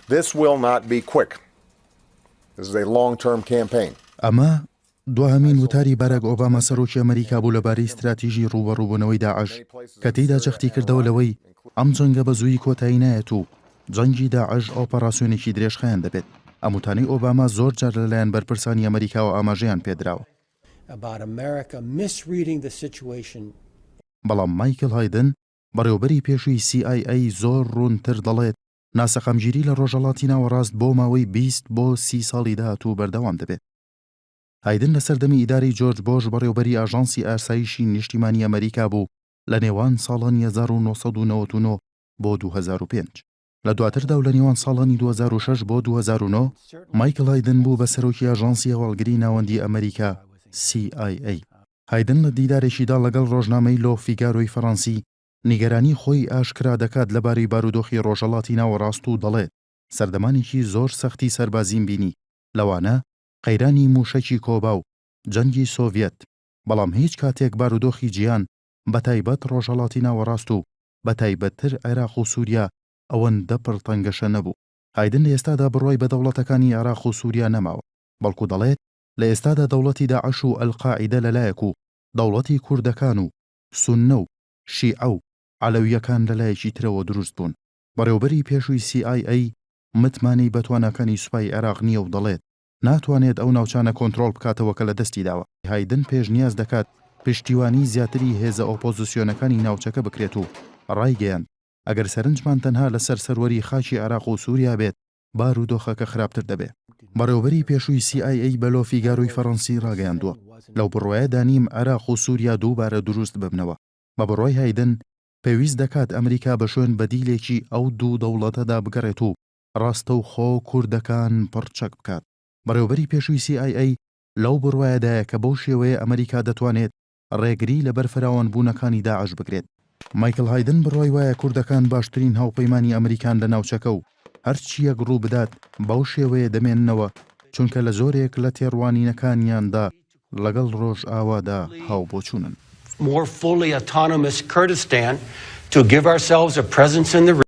This will not be quick. This is a long-term campaign. ئەمە دوهەمین وتاری بارەک ئۆباما سەرۆکی ئەمریکا بوو لەبارەی ستراتیژی ڕووبەڕووبوونەوەی داعش کە تێیدا جەختی کردەوە لەوەی ئەم جەنگە بە زووی کۆتایی نایەت و جەنگی داعش ئۆپەراسیۆنێکی درێژخایەن دەبێت. ئەموتانەی ئۆباما زۆر جار لەلایەن بەرپرسانی ئەمریکا و ئاماژەیان پێدراوە. بەڵام مایکل هایدن بەڕێوەبەری پێشووی CIA زۆر ڕوونتر دەڵێت ناسەخەمگیری لە ڕۆژهەڵاتی ناوەڕاست بۆ ماوەی 20 بۆ 30 ساڵی داهاتوو بەردەوام دەبێت. هایدن لە سەردەمی ئیداری جۆرج بۆش بەڕێوەبەری ئاژانسی ئاسایشی نیشتیمانی ئەمریکا بوو لە نێوان ساڵانی 1999 بۆ 2005. لە دواتردا و لە نێوان ساڵانی 2006 بۆ 2009 مایکل هایدن بوو بە سەرۆکی ئاژانسی هەواڵگری ناوەندی ئەمریکا CIA. هایدن لە دیدارێکیدا لەگەڵ ڕۆژنامەی لۆ فیگارۆی فەڕەنسی نیگەرانی خۆی ئاشکرا دەکات لەبارەی بارودۆخی ڕۆژهەڵاتی ناوەڕاست و دەڵێت سەردەمانێکی زۆر سەختی سەربازیم بینی، لەوانە قەیرانی موشەکی کۆبا و جەنگی سۆڤیەت، بەڵام هیچ کاتێک بارودۆخی جیهان بەتایبەت ڕۆژهەڵاتی ناوەڕاست و بەتایبەتتر عێراق و سووریا ئەوەندە پڕتەنگەشە نەبوو. هایدن لە ئێستادا بڕوای بە دەوڵەتەکانی عێراق و سووریا نەماوە، بەڵکو دەڵێت لە ئێستادا دەوڵەتی داعش و ئەلقاعیدە لەلایەک و دەوڵەتی کوردەکان و سوننە و شیعە و عەلەویەکان لەلایەکی ترەوە دروست بوون. بەڕێوەبەری پێشووی CIA متمانەی بەتوانەکانی سوپای عێراق نییە و دەڵێت ناتوانێت ئەو ناوچانە کۆنتڕۆڵ بکاتەوە کە لە دەستی داوە. هایدن پێشنیاز دەکات پشتیوانی زیاتری هێزە ئۆپۆزیسیۆنەکانی ناوچەکە بکرێت و ڕایگەیاند ئەگەر سەرنجمان تەنها لەسەر سەروەری خاکی عێراق و سووریا بێت بارودۆخەکە خراپتر دەبێت. بەڕێوەبەری پێشووی CIA بە لۆ فیگارۆی فەڕەنسی ڕاگەیاندووە لەو بڕوایەدا نیم عێراق و سووریا دووبارە دروست ببنەوە. بە بڕوای هایدن پێویست دەکات ئەمریکا بە شوێن بەدیلێکی ئەو دوو دەوڵەتەدا بگەڕێت و ڕاستە و خۆ کوردەکان پڕچەک بکات. بەڕێوەبەری پێشووی CIA لەو بڕوایەدایە کە بەو شێوەیە ئەمریکا دەتوانێت ڕێگری لە بەرفراوان بوونەکانی داعش بگرێت. مایکل هایدن بڕوای وایە کوردەکان باشترین هاوپەیمانی ئەمریکان لە ناوچەکە و هەرچیەک ڕوو بدات بەو شێوەیە دەمێننەوە چونکە لە زۆرێک لە تێڕوانینەکانیاندا لەگەڵ ڕۆژ ئاوادا هاوبۆچوونن. More fully autonomous Kurdistan to give ourselves a presence in the